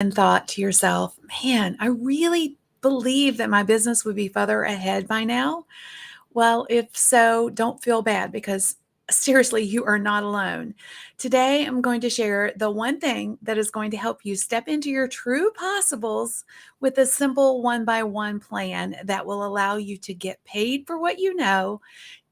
and thought to yourself, man, I really believe that my business would be further ahead by now? Well, if so, don't feel bad because seriously, you are not alone. Today, I'm going to share the one thing that is going to help you step into your true possibles with a simple one by one plan that will allow you to get paid for what you know,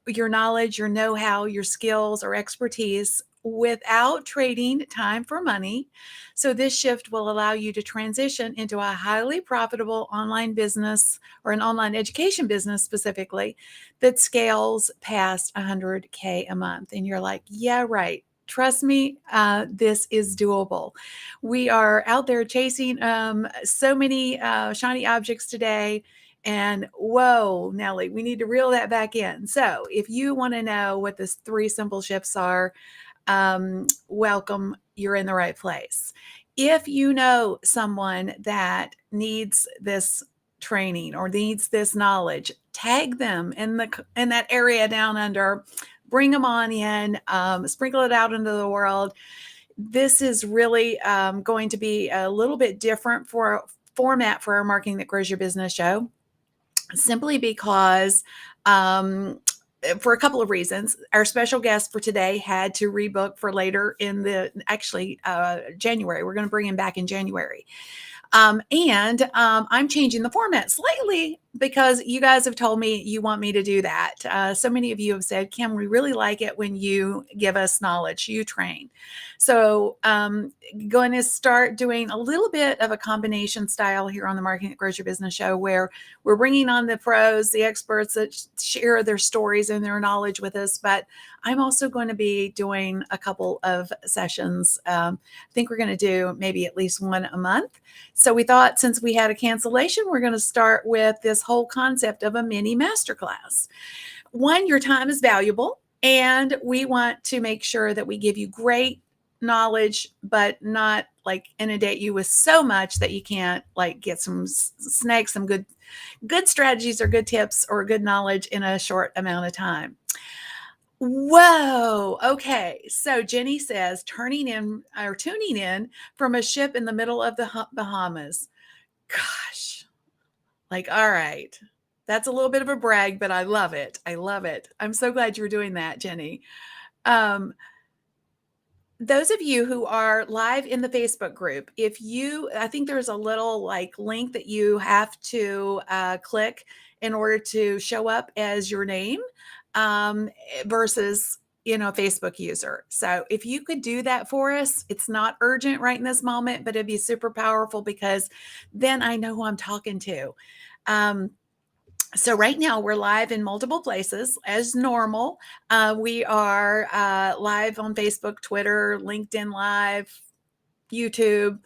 your knowledge, your know how, your skills, or expertise without trading time for money. So, this shift will allow you to transition into a highly profitable online business or an online education business specifically that scales past 100K a month. And you're like, yeah, right. Trust me, this is doable. We are out there chasing so many shiny objects today. And whoa, Nellie, we need to reel that back in. So, if you want to know what the three simple shifts are, welcome, you're in the right place. If you know someone that needs this training or needs this knowledge, tag them in that area down under. Bring them on in, sprinkle it out into the world. This is really going to be a little bit different for format for our Marketing That Grows Your Business show, simply because for a couple of reasons. Our special guest for today had to rebook for later in the January. We're going to bring him back in January. And I'm changing the format slightly because you guys have told me you want me to do that. So many of you have said, Kim, we really like it when you give us knowledge, you train. So going to start doing a little bit of a combination style here on the Marketing That Grows Your Business show, where we're bringing on the pros, the experts that share their stories and their knowledge with us. But I'm also going to be doing a couple of sessions. I think we're going to do maybe at least one a month. So we thought, since we had a cancellation, we're going to start with this whole concept of a mini masterclass. One, your time is valuable, and we want to make sure that we give you great knowledge, but not like inundate you with so much that you can't like get some snag some good strategies or good tips or good knowledge in a short amount of time. Whoa. Okay. So Jenny says tuning in from a ship in the middle of the Bahamas. Gosh, like, all right. That's a little bit of a brag, but I love it. I love it. I'm so glad you're doing that, Jenny. Those of you who are live in the Facebook group, I think there's a little like link that you have to click in order to show up as your name versus a Facebook user. So if you could do that for us, it's not urgent right in this moment, but it'd be super powerful because then I know who I'm talking to. So right now we're live in multiple places as normal. We are live on Facebook, Twitter, LinkedIn Live, YouTube,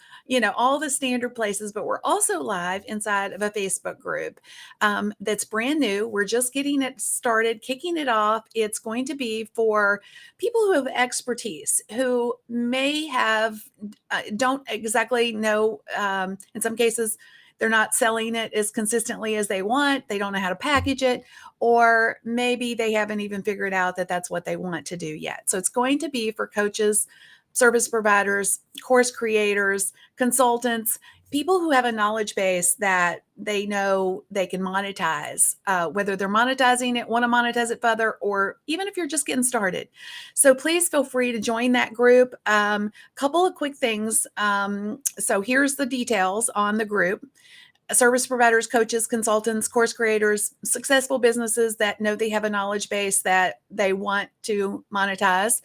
all the standard places, but we're also live inside of a Facebook group that's brand new. We're just getting it started, kicking it off. It's going to be for people who have expertise, who may have, don't exactly know, in some cases, they're not selling it as consistently as they want. They don't know how to package it, or maybe they haven't even figured out that that's what they want to do yet. So it's going to be for coaches, service providers, course creators, consultants, people who have a knowledge base that they know they can monetize, whether they're monetizing it, want to monetize it further, or even if you're just getting started. So please feel free to join that group. Couple of quick things. So here's the details on the group. Service providers, coaches, consultants, course creators, successful businesses that know they have a knowledge base that they want to monetize.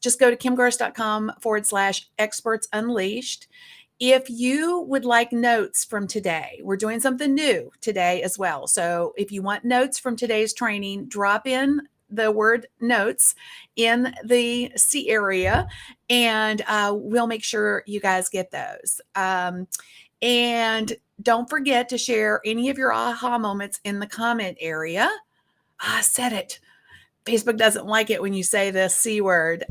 Just go to kimgross.com/experts unleashed. If you would like notes from today, we're doing something new today as well. So if you want notes from today's training, drop in the word notes in the C area, and we'll make sure you guys get those. And don't forget to share any of your aha moments in the comment area. I said it. Facebook doesn't like it when you say the C word.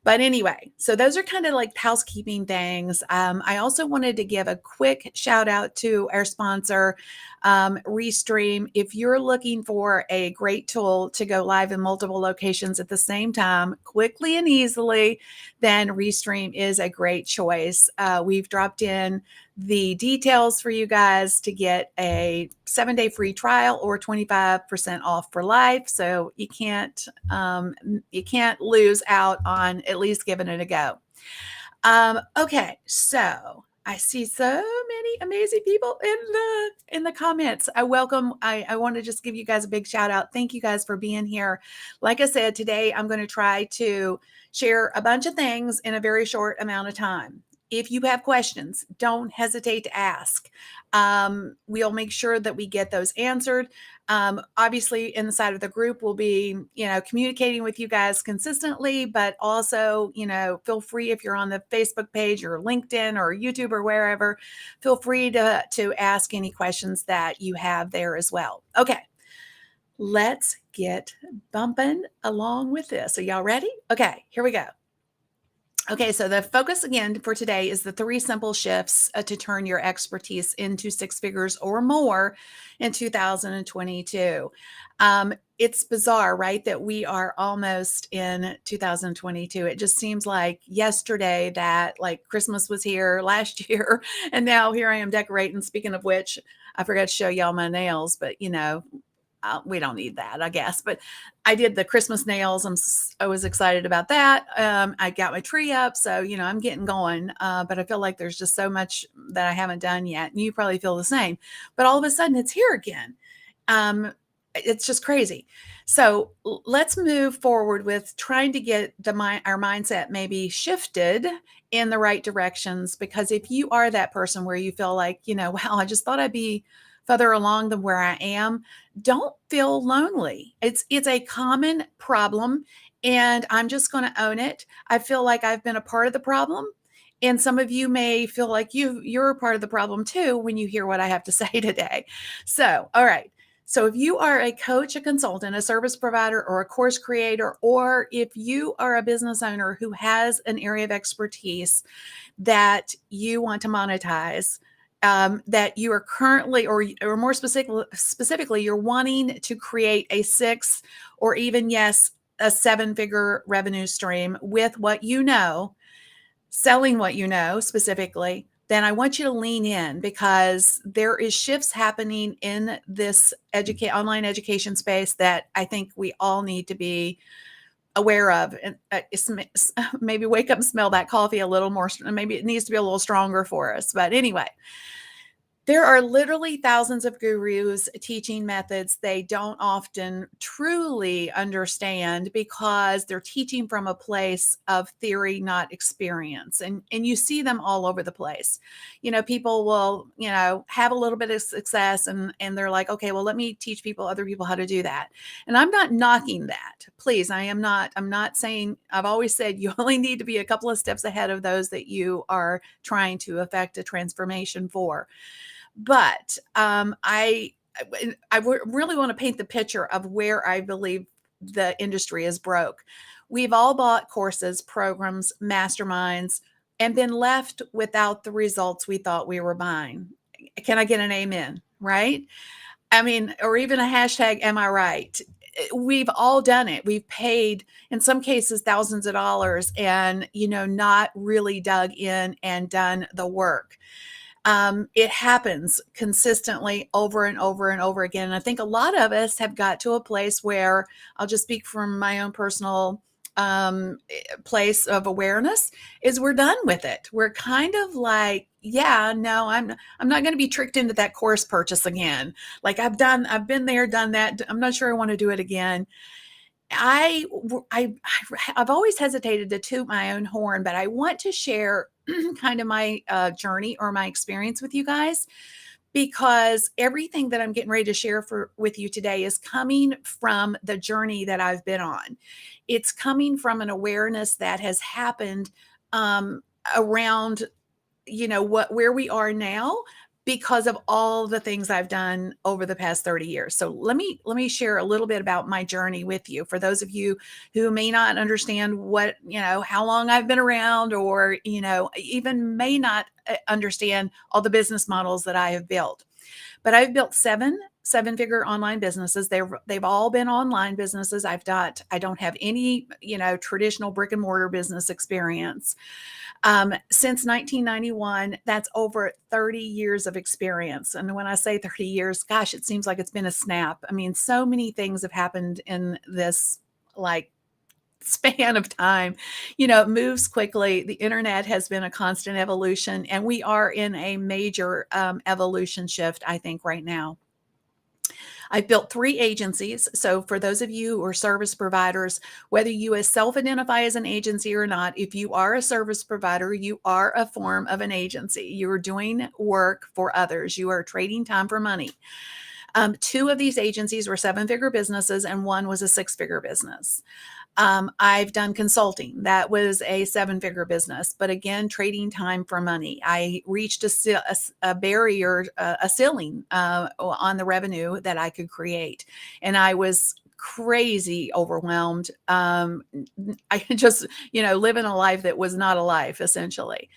But anyway, so those are kind of like housekeeping things. I also wanted to give a quick shout out to our sponsor, Restream. If you're looking for a great tool to go live in multiple locations at the same time, quickly and easily, then Restream is a great choice. We've dropped in the details for you guys to get a 7-day free trial or 25% off for life. So you can't lose out on at least giving it a go. Okay, so I see so many amazing people in the comments. I want to just give you guys a big shout out. Thank you guys for being here. Like I said, today I'm going to try to share a bunch of things in a very short amount of time. If you have questions, don't hesitate to ask. We'll make sure that we get those answered. Obviously, inside of the group, we'll be, communicating with you guys consistently, but also, feel free if you're on the Facebook page or LinkedIn or YouTube or wherever, feel free to ask any questions that you have there as well. Okay, let's get bumping along with this. Are y'all ready? Okay, here we go. Okay, so the focus again for today is the 3 simple shifts to turn your expertise into 6 figures or more in 2022. It's bizarre, right, that we are almost in 2022. It just seems like yesterday that like Christmas was here last year, and now here I am decorating. Speaking of which, I forgot to show y'all my nails, but we don't need that, I guess. But I did the Christmas nails. I was excited about that. I got my tree up, so I'm getting going. But I feel like there's just so much that I haven't done yet, and you probably feel the same. But all of a sudden, it's here again. It's just crazy. So let's move forward with trying to get our mindset maybe shifted in the right directions. Because if you are that person where you feel like, wow, I just thought I'd be further along than where I am, don't feel lonely. It's a common problem, and I'm just going to own it. I feel like I've been a part of the problem, and some of you may feel like you're a part of the problem too when you hear what I have to say today. So, all right. So if you are a coach, a consultant, a service provider, or a course creator, or if you are a business owner who has an area of expertise that you want to monetize, that you are currently, or more specifically, you're wanting to create a 6 or even, yes, a 7-figure revenue stream with what selling what specifically, then I want you to lean in, because there is shifts happening in this online education space that I think we all need to be aware of, and maybe wake up and smell that coffee a little more. Maybe it needs to be a little stronger for us. But anyway, there are literally thousands of gurus teaching methods they don't often truly understand, because they're teaching from a place of theory, not experience. And you see them all over the place. People will, have a little bit of success, and they're like, okay, well, let me teach other people how to do that. And I'm not knocking that. Please, I'm not saying, I've always said you only need to be a couple of steps ahead of those that you are trying to affect a transformation for. But I really want to paint the picture of where I believe the industry is broke. We've all bought courses, programs, masterminds, and been left without the results we thought we were buying. Can I get an amen? Right? I mean, or even a hashtag, am I right? We've all done it. We've paid, in some cases, thousands of dollars, and, not really dug in and done the work. It happens consistently over and over and over again. And I think a lot of us have got to a place where, I'll just speak from my own personal place of awareness, is we're done with it. We're kind of like, yeah, no, I'm not going to be tricked into that course purchase again. Like I've been there, done that. I'm not sure I want to do it again. I've always hesitated to toot my own horn, but I want to share kind of my journey or my experience with you guys, because everything that I'm getting ready to share with you today is coming from the journey that I've been on. It's coming from an awareness that has happened around, where we are now, because of all the things I've done over the past 30 years. So let me share a little bit about my journey with you. For those of you who may not understand what, how long I've been around, or, even may not understand all the business models that I have built. But I've built seven-figure online businesses. They've all been online businesses. I don't have any, traditional brick and mortar business experience. Since 1991, that's over 30 years of experience. And when I say 30 years, gosh, it seems like it's been a snap. I mean, so many things have happened in this, like, span of time. It moves quickly. The internet has been a constant evolution, and we are in a major evolution shift, I think, right now. I've built 3 agencies. So for those of you who are service providers, whether you self-identify as an agency or not, if you are a service provider, you are a form of an agency. You are doing work for others. You are trading time for money. 2 of these agencies were 7-figure businesses, and 1 was a 6-figure business. I've done consulting. That was a 7-figure business, but again, trading time for money. I reached a barrier, a ceiling on the revenue that I could create. And I was crazy overwhelmed. I could just, living a life that was not a life, essentially.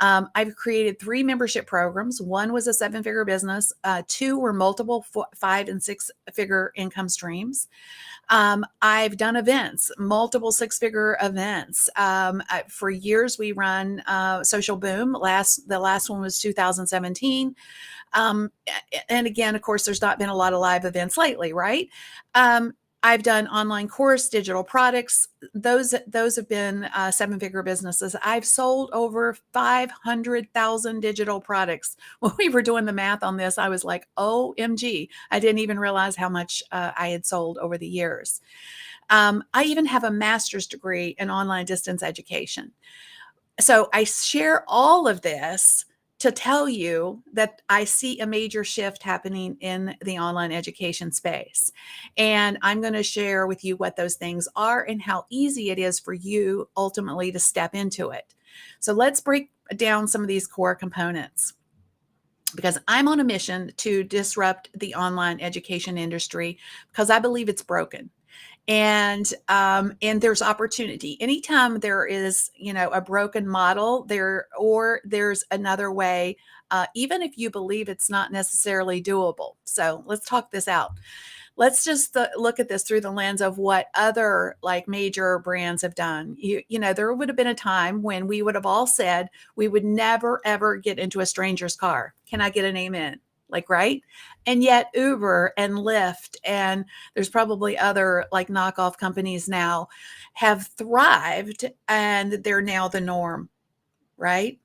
I've created 3 membership programs. 1 was a 7-figure business. 2 were multiple 5 and 6-figure income streams. I've done events, multiple 6-figure events. For years, we run Social Boom. The last one was 2017. And again, of course, there's not been a lot of live events lately, right? I've done online course, digital products. Those have been 7-figure businesses. I've sold over 500,000 digital products. When we were doing the math on this, I was like, OMG. I didn't even realize how much I had sold over the years. I even have a master's degree in online distance education. So I share all of this to tell you that I see a major shift happening in the online education space. And I'm going to share with you what those things are and how easy it is for you ultimately to step into it. So let's break down some of these core components, because I'm on a mission to disrupt the online education industry because I believe it's broken. And there's opportunity. Anytime there is, a broken model there's another way, even if you believe it's not necessarily doable. So let's talk this out. Let's just look at this through the lens of what other, like, major brands have done. There would have been a time when we would have all said we would never ever get into a stranger's car. Can I get an amen? Like, right? And yet Uber and Lyft, and there's probably other, like, knockoff companies now, have thrived, and they're now the norm, right?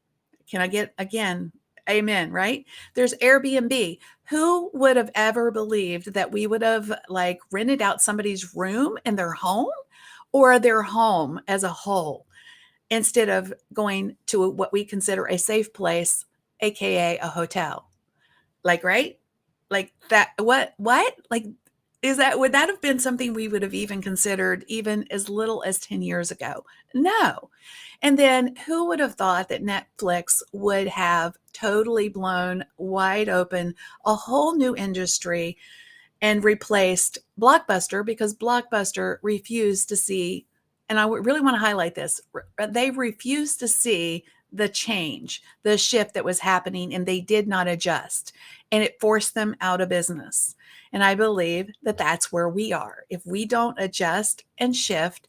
Can I get, again, amen, right? There's Airbnb. Who would have ever believed that we would have, like, rented out somebody's room in their home, or their home as a whole, instead of going to what we consider a safe place, aka a hotel? Like, right? Like that, what? Like, would that have been something we would have even considered even as little as 10 years ago? No. And then who would have thought that Netflix would have totally blown wide open a whole new industry and replaced Blockbuster, because Blockbuster refused to see, and I really want to highlight this, they refused to see the change, the shift that was happening, and they did not adjust, and it forced them out of business. And I believe that that's where we are. If we don't adjust and shift,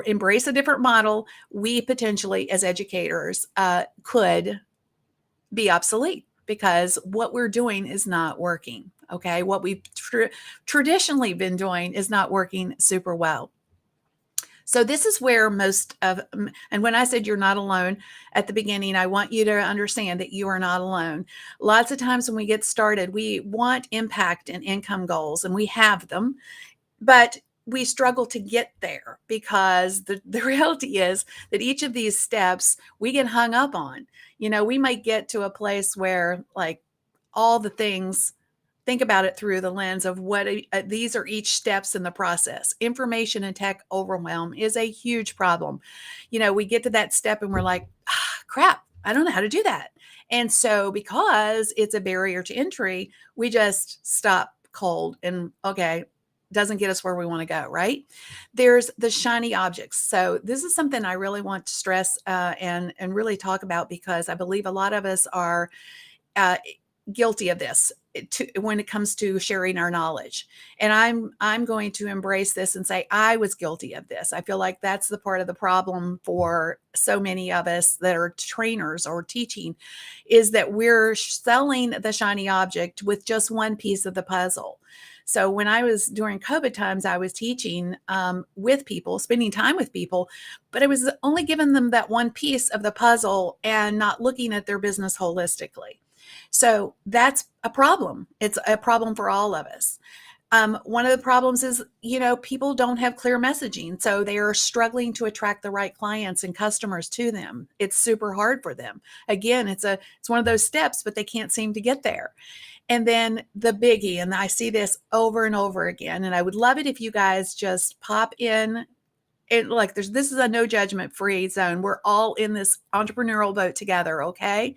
embrace a different model, we potentially, as educators, could be obsolete, because what we're doing is not working. Okay. What we've traditionally been doing is not working super well. So this is where most of, and when I said you're not alone at the beginning, I want you to understand that you are not alone. Lots of times when we get started, we want impact and income goals, and we have them, but we struggle to get there, because the reality is that each of these steps we get hung up on. We might get to a place where, like, all the things, think about it through the lens of what these are each steps in the process. Information and tech overwhelm is a huge problem. We get to that step and we're like, crap, I don't know how to do that. And so because it's a barrier to entry, we just stop cold and okay, doesn't get us where we want to go, right? There's the shiny objects. So this is something I really want to stress and really talk about because I believe a lot of us are uh, guilty of this when it comes to sharing our knowledge. And I'm going to embrace this and say I was guilty of this. I feel like that's the part of the problem for so many of us that are trainers or teaching is that we're selling the shiny object with just one piece of the puzzle. So when I was during COVID times, I was teaching with people, spending time with people, but I was only giving them that one piece of the puzzle and not looking at their business holistically. So that's a problem. It's a problem for all of us. One of the problems is, people don't have clear messaging. So they are struggling to attract the right clients and customers to them. It's super hard for them. Again, it's one of those steps, but they can't seem to get there. And then the biggie, and I see this over and over again. And I would love it if you guys just pop in. This is a no judgment free zone. We're all in this entrepreneurial boat together. Okay.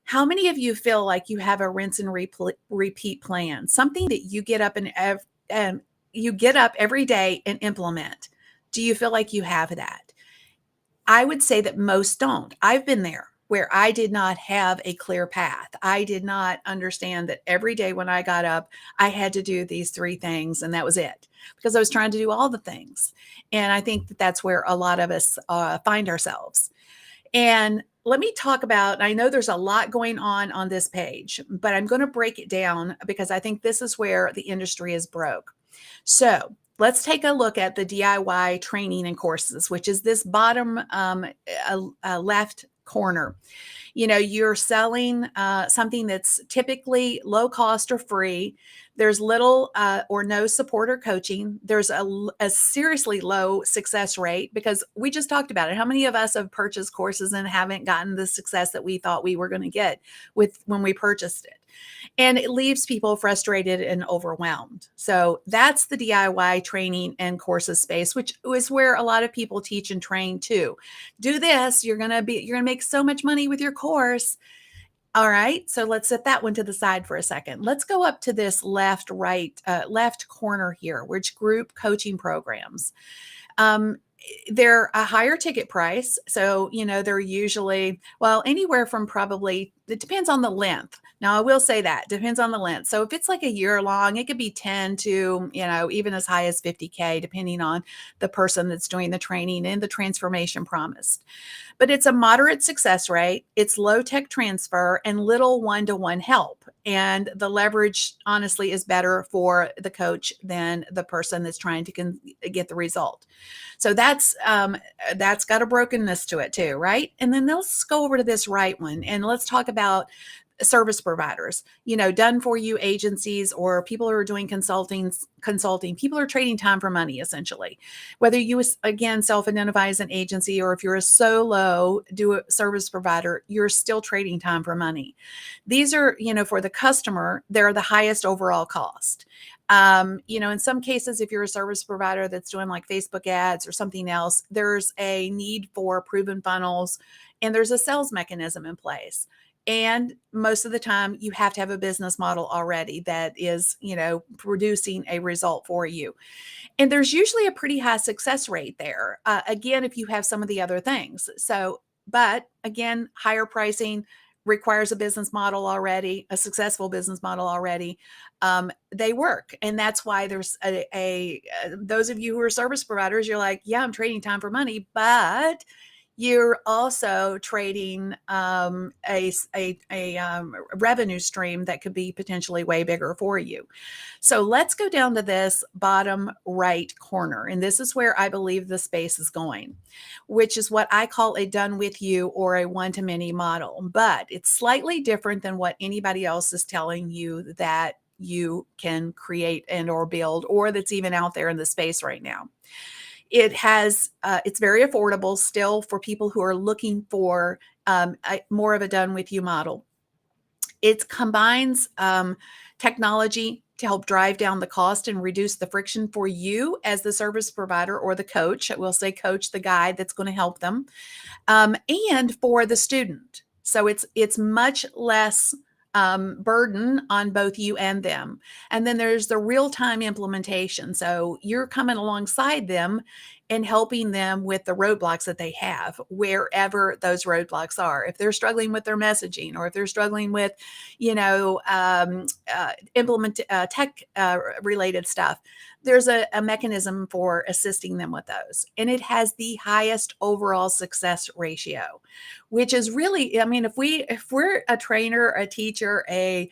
How many of you feel like you have a rinse and repeat plan, something that you get up and you get up every day and implement? Do you feel like you have that? I would say that most don't. I've been there where I did not have a clear path. I did not understand that every day when I got up, I had to do these three things and that was it because I was trying to do all the things. And I think that that's where a lot of us find ourselves. And let me talk about, I know there's a lot going on this page, but I'm going to break it down because I think this is where the industry is broke. So let's take a look at the DIY training and courses, which is this bottom left corner. You're selling something that's typically low cost or free. There's little or no support or coaching. There's a seriously low success rate because we just talked about it. How many of us have purchased courses and haven't gotten the success that we thought we were going to get when we purchased it? And it leaves people frustrated and overwhelmed. So that's the DIY training and courses space, which is where a lot of people teach and train too. Do this, you're going to make so much money with your course. All right. So let's set that one to the side for a second. Let's go up to this left corner here, which group coaching programs. They're a higher ticket price. So, they're usually, anywhere from probably, it depends on the length. Now, I will say that depends on the length. So if it's like a year long, it could be 10 to, even as high as 50K, depending on the person that's doing the training and the transformation promised. But it's a moderate success rate. It's low tech transfer and little one-to-one help. And the leverage, honestly, is better for the coach than the person that's trying to get the result. So that's got a brokenness to it too, right? And then let's go over to this right one and let's talk about service providers, done for you agencies or people who are doing consulting, people are trading time for money, essentially. Whether you, again, self-identify as an agency or if you're a solo service provider, you're still trading time for money. These are, for the customer, they're the highest overall cost. In some cases, if you're a service provider that's doing like Facebook ads or something else, there's a need for proven funnels and there's a sales mechanism in place. And most of the time you have to have a business model already that is, producing a result for you. And there's usually a pretty high success rate there. Again, if you have some of the other things. So, but again, higher pricing requires a business model already, a successful business model already. They work. And that's why there's those of you who are service providers, you're like, yeah, I'm trading time for money, but you're also trading a revenue stream that could be potentially way bigger for you. So let's go down to this bottom right corner. And this is where I believe the space is going, which is what I call a done with you or a one-to-many model. But it's slightly different than what anybody else is telling you that you can create and or build, or that's even out there in the space right now. It has, it's very affordable still for people who are looking for more of a done with you model. It combines technology to help drive down the cost and reduce the friction for you as the service provider or the coach. We'll say coach, the guide that's going to help them, and for the student. So it's much less burden on both you and them. And then there's the real-time implementation. So you're coming alongside them and helping them with the roadblocks that they have, wherever those roadblocks are. If they're struggling with their messaging, or if they're struggling with, implement tech related stuff, there's a mechanism for assisting them with those. And it has the highest overall success ratio, which is really, I mean, if we're a trainer, a teacher, a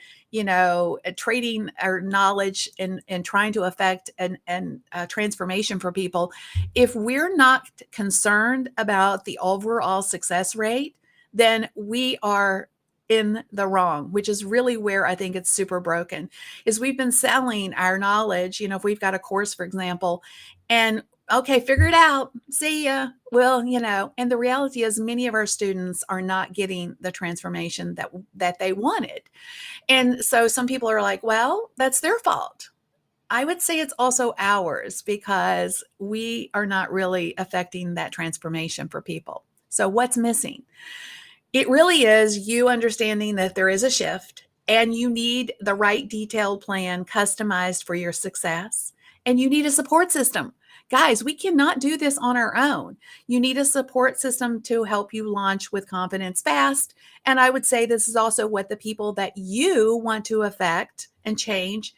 trading our knowledge and trying to affect and transformation for people, if we're not concerned about the overall success rate, then we are in the wrong, which is really where I think it's super broken. Is we've been selling our knowledge, if we've got a course, for example, and okay, figure it out, see ya. Well, and the reality is many of our students are not getting the transformation that they wanted. And so some people are like, well, that's their fault. I would say it's also ours, because we are not really affecting that transformation for people. So what's missing? It really is you understanding that there is a shift, and you need the right detailed plan customized for your success, and you need a support system. Guys, we cannot do this on our own. You need a support system to help you launch with confidence fast. And I would say this is also what the people that you want to affect and change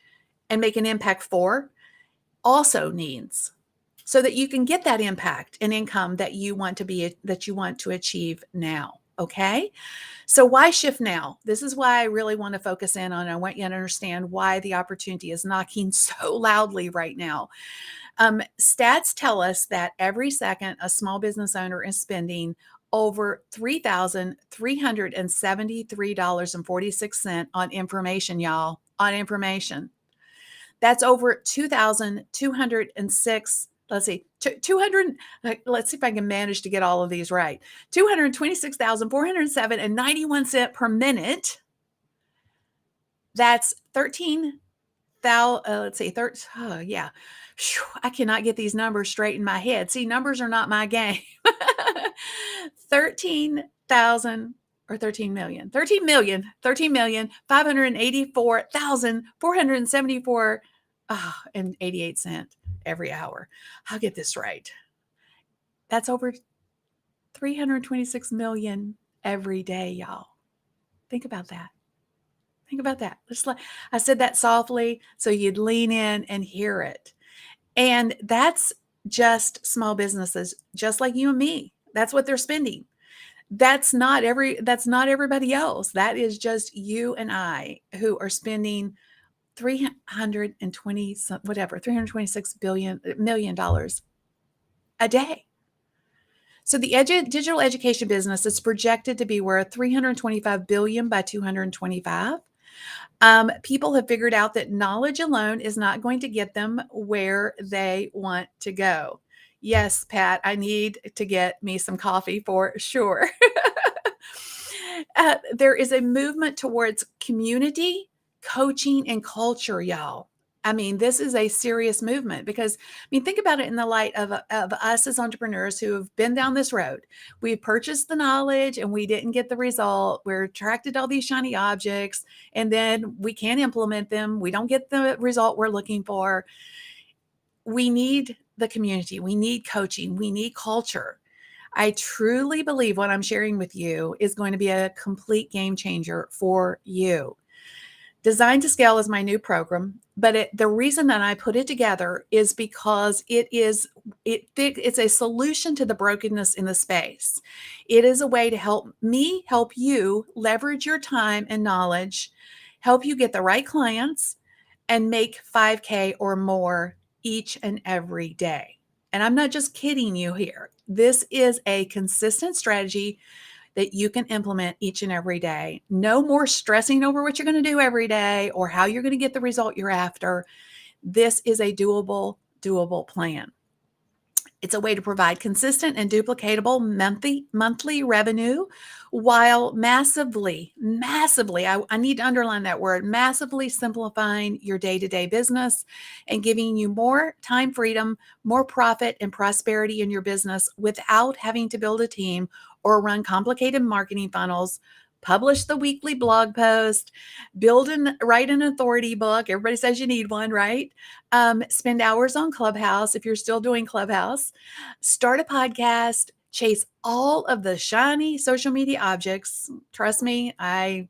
and make an impact for also needs, so that you can get that impact and income that you want to achieve now. Okay. So why shift now? This is why I really want to focus in on. I want you to understand why the opportunity is knocking so loudly right now. Stats tell us that every second a small business owner is spending over $3,373.46 on information, y'all, on information. That's over 2,206. Let's see, 200. Let's see if I can manage to get all of these right. 226,407 and 91 cents per minute. That's 13,000. Let's see, yeah. Whew, I cannot get these numbers straight in my head. See, numbers are not my game. 13,000 or 13 million, 584,474 and 88 cents every hour. I'll get this right. That's over 326 million every day, y'all. Think about that. Think about that. I said that softly so you'd lean in and hear it. And that's just small businesses, just like you and me. That's what they're spending. That's not everybody else. That is just you and I who are spending 326 million dollars a day. So the digital education business is projected to be worth 325 billion by 225. People have figured out that knowledge alone is not going to get them where they want to go. Yes, Pat, I need to get me some coffee for sure. There is a movement towards community, coaching, and culture, y'all. I mean, this is a serious movement because, think about it in the light of us as entrepreneurs who have been down this road. We purchased the knowledge and we didn't get the result. We're attracted to all these shiny objects and then we can't implement them. We don't get the result we're looking for. We need the community. We need coaching. We need culture. I truly believe what I'm sharing with you is going to be a complete game changer for you. Design to Scale is my new program, but the reason that I put it together is because it's a solution to the brokenness in the space. It is a way to help you leverage your time and knowledge, help you get the right clients, and make 5K or more each and every day. And I'm not just kidding you here. This is a consistent strategy that you can implement each and every day. No more stressing over what you're going to do every day or how you're going to get the result you're after. This is a doable plan. It's a way to provide consistent and duplicatable monthly revenue while massively, I need to underline that word, massively simplifying your day-to-day business and giving you more time freedom, more profit and prosperity in your business without having to build a team or run complicated marketing funnels, publish the weekly blog post, write an authority book. Everybody says you need one, right? Spend hours on Clubhouse if you're still doing Clubhouse, start a podcast, chase all of the shiny social media objects. Trust me, I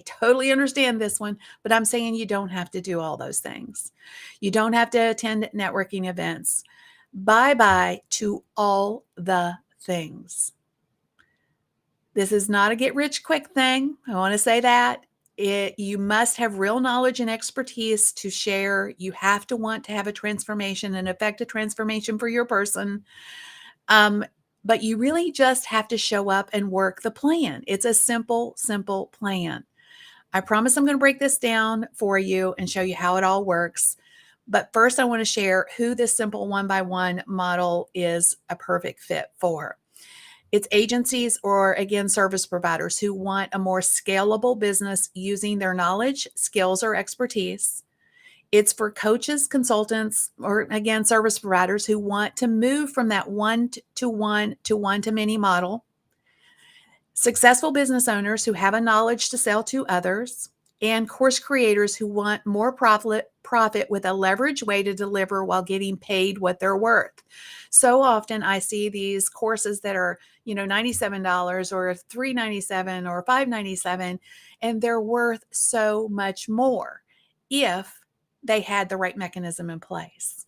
totally understand this one, but I'm saying you don't have to do all those things. You don't have to attend networking events. Bye bye to all the things. This is not a get rich quick thing. I want to say that. You must have real knowledge and expertise to share. You have to want to have a transformation and affect a transformation for your person. But you really just have to show up and work the plan. It's a simple, simple plan. I promise I'm going to break this down for you and show you how it all works. But first, I want to share who this simple one-by-one model is a perfect fit for. It's agencies or, again, service providers who want a more scalable business using their knowledge, skills, or expertise. It's for coaches, consultants, or, again, service providers who want to move from that one-to-one to one-to-many model. Successful business owners who have a knowledge to sell to others, and course creators who want more profit with a leverage way to deliver while getting paid what they're worth. So often I see these courses that are, $97 or $397 or $597, and they're worth so much more if they had the right mechanism in place.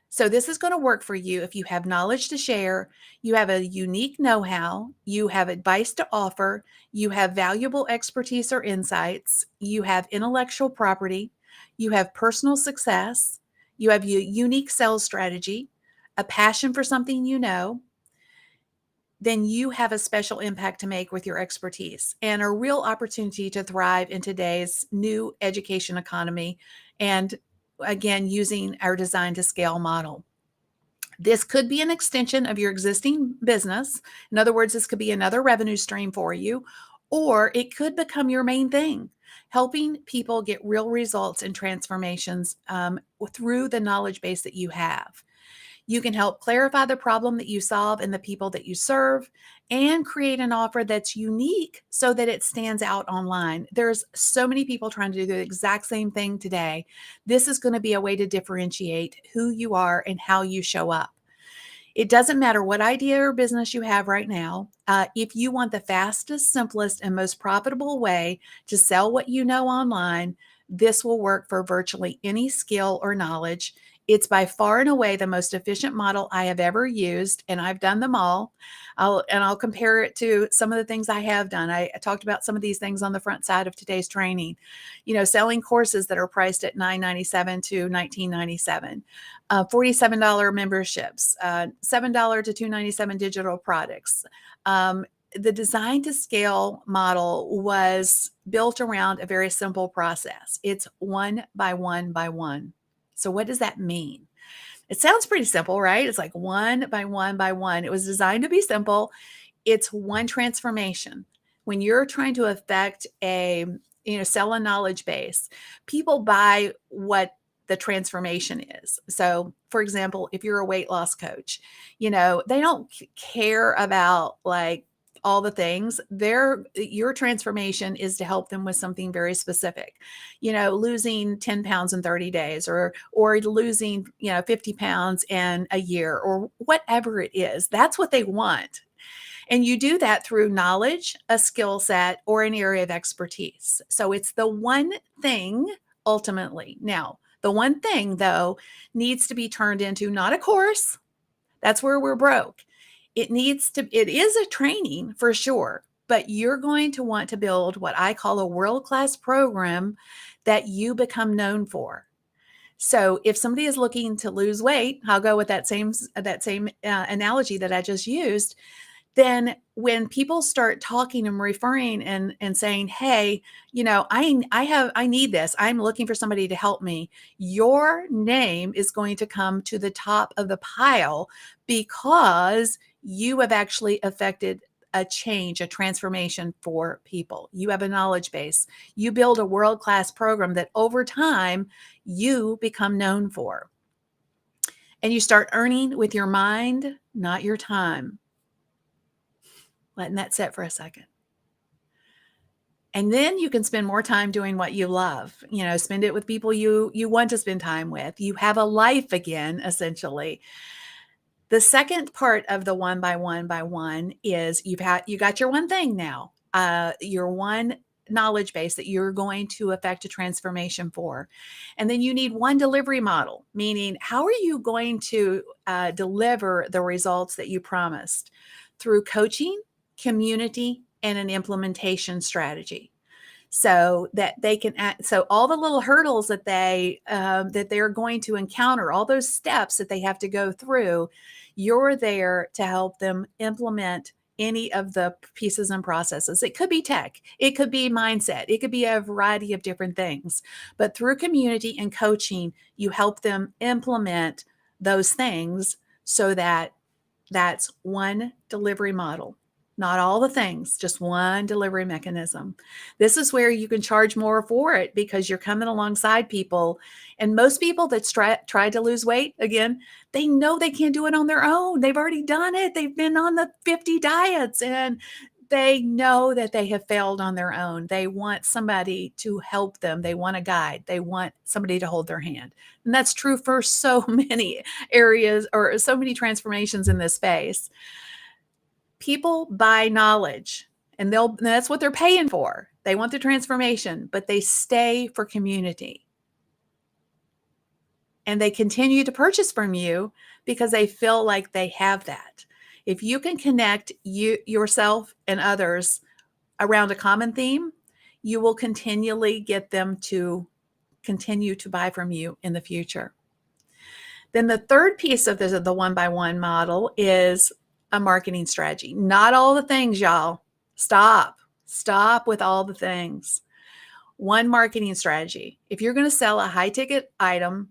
So this is going to work for you if you have knowledge to share, you have a unique know-how, you have advice to offer, you have valuable expertise or insights, you have intellectual property, you have personal success, you have a unique sales strategy, a passion for something then you have a special impact to make with your expertise and a real opportunity to thrive in today's new education economy. And again, using our design to scale model. This could be an extension of your existing business. In other words, this could be another revenue stream for you, or it could become your main thing, helping people get real results and transformations through the knowledge base that you have. You can help clarify the problem that you solve and the people that you serve and create an offer that's unique so that it stands out online. There's so many people trying to do the exact same thing today. This is going to be a way to differentiate who you are and how you show up. It doesn't matter what idea or business you have right now. If you want the fastest, simplest, and most profitable way to sell what you know online, this will work for virtually any skill or knowledge. It's by far and away the most efficient model I have ever used, and I've done them all. I'll compare it to some of the things I have done. I talked about some of these things on the front side of today's training. Selling courses that are priced at $997 to $1997, $47 memberships, $7 to $297 digital products. The design to scale model was built around a very simple process. It's one by one by one. So what does that mean? It sounds pretty simple, right? It's like one by one by one. It was designed to be simple. It's one transformation. When you're trying to affect sell a knowledge base, people buy what the transformation is. So, for example, if you're a weight loss coach, they don't care about like all the things. Your transformation is to help them with something very specific, losing 10 pounds in 30 days or losing, 50 pounds in a year or whatever it is. That's what they want. And you do that through knowledge, a skill set, or an area of expertise. So it's the one thing ultimately. Now, the one thing, though, needs to be turned into not a course. That's where we're broke. It is a training for sure, but you're going to want to build what I call a world-class program that you become known for. So if somebody is looking to lose weight, I'll go with that same analogy that I just used. then when people start talking and referring and saying, hey, I need this, I'm looking for somebody to help me, your name is going to come to the top of the pile because you have actually affected a change, a transformation for people. You have a knowledge base. You build a world-class program that over time you become known for. And you start earning with your mind, not your time. Letting that sit for a second. And then you can spend more time doing what you love. Spend it with people you want to spend time with. You have a life again, essentially. The second part of the one by one is you got your one thing now, your one knowledge base that you're going to affect a transformation for. And then you need one delivery model, meaning how are you going to deliver the results that you promised through coaching, community, and an implementation strategy, so that they can so all the little hurdles that they're going to encounter, all those steps that they have to go through, you're there to help them implement any of the pieces and processes. It could be tech, it could be mindset, it could be a variety of different things, but through community and coaching you help them implement those things, so that that's one delivery model. Not all the things, just one delivery mechanism. This is where you can charge more for it because you're coming alongside people. And most people that try to lose weight, again, they know they can't do it on their own. They've already done it. They've been on the 50 diets and they know that they have failed on their own. They want somebody to help them. They want a guide. They want somebody to hold their hand. And that's true for so many areas or so many transformations in this space. People buy knowledge and that's what they're paying for. They want the transformation, but they stay for community. And they continue to purchase from you because they feel like they have that. If you can connect yourself and others around a common theme, you will continually get them to continue to buy from you in the future. Then the third piece of the one by one model is a marketing strategy. Not all the things, y'all. Stop with all the things. One marketing strategy. If you're going to sell a high ticket item,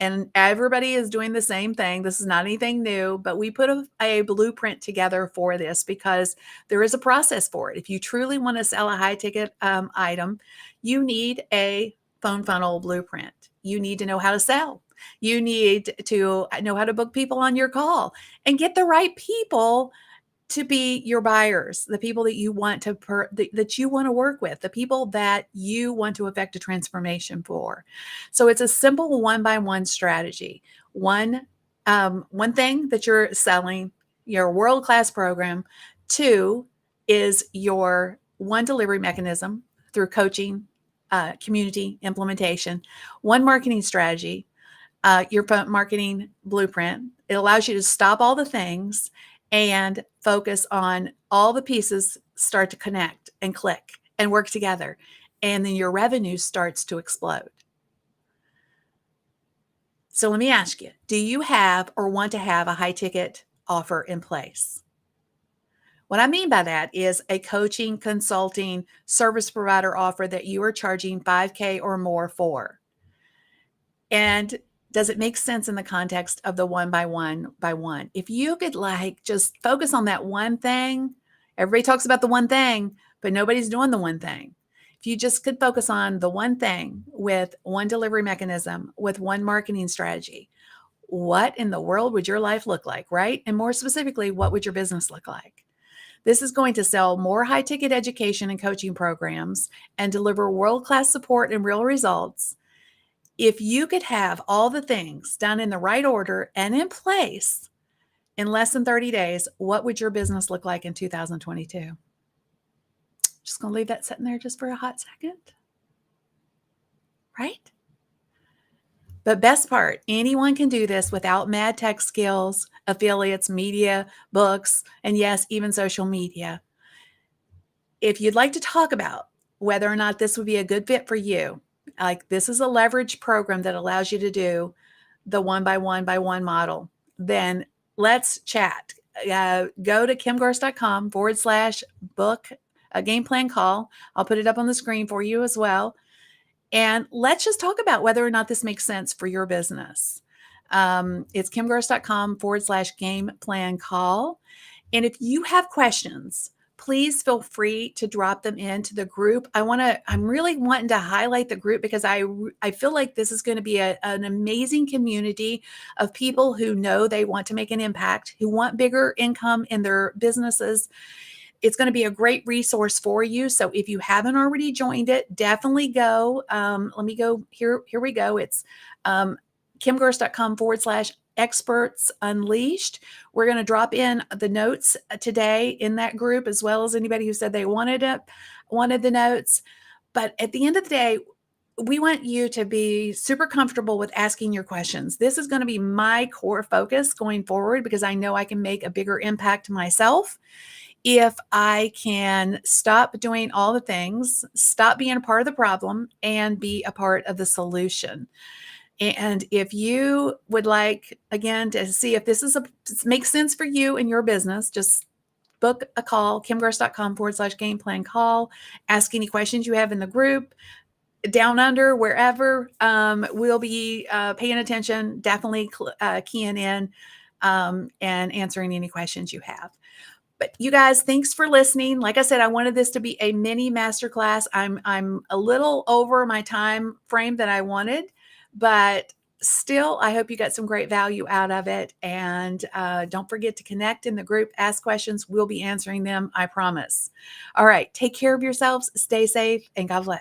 and everybody is doing the same thing, this is not anything new, but we put a blueprint together for this because there is a process for it. If you truly want to sell a high ticket item, you need a phone funnel blueprint. You need to know how to sell. You need to know how to book people on your call and get the right people to be your buyers, the people that you want to that you want to work with, the people that you want to affect a transformation for. So it's a simple one by one strategy. One thing that you're selling, your world-class program. Two is your one delivery mechanism through coaching, community, implementation. One marketing strategy, your marketing blueprint. It allows you to stop all the things and focus on all the pieces start to connect and click and work together. And then your revenue starts to explode. So let me ask you, do you have or want to have a high ticket offer in place? What I mean by that is a coaching, consulting, service provider offer that you are charging $5,000 or more for. And does it make sense in the context of the one by one? If you could just focus on that one thing, everybody talks about the one thing, but nobody's doing the one thing. If you just could focus on the one thing with one delivery mechanism, with one marketing strategy, what in the world would your life look like, right? And more specifically, what would your business look like? This is going to sell more high ticket education and coaching programs and deliver world-class support and real results. If you could have all the things done in the right order and in place in less than 30 days, what would your business look like in 2022? Just going to leave that sitting there just for a hot second. Right? But best part, anyone can do this without mad tech skills, affiliates, media, books, and yes, even social media. If you'd like to talk about whether or not this would be a good fit for you, like this is a leverage program that allows you to do the one by one model, then let's chat. Go to kimgorst.com/book a game plan call. I'll put it up on the screen for you as well. And let's just talk about whether or not this makes sense for your business. It's kimgorst.com/game plan call. And if you have questions, please feel free to drop them into the group. I'm really wanting to highlight the group because I feel like this is going to be an amazing community of people who know they want to make an impact, who want bigger income in their businesses. It's going to be a great resource for you. So if you haven't already joined it, definitely go. Let me go here. Here we go. It's kimgorst.com/experts unleashed. We're going to drop in the notes today in that group, as well as anybody who said they wanted the notes. But at the end of the day, we want you to be super comfortable with asking your questions. This is going to be my core focus going forward because I know I can make a bigger impact myself if I can stop doing all the things, stop being a part of the problem, and be a part of the solution. And if you would like, again, to see if this makes sense for you and your business, just book a call, kimgorst.com/game plan call. Ask any questions you have in the group, down under, wherever. We'll be paying attention, definitely keying in and answering any questions you have. But you guys, thanks for listening. Like I said, I wanted this to be a mini masterclass. I'm a little over my time frame that I wanted, but still, I hope you got some great value out of it. And don't forget to connect in the group, ask questions. We'll be answering them, I promise. All right, take care of yourselves, stay safe, and God bless.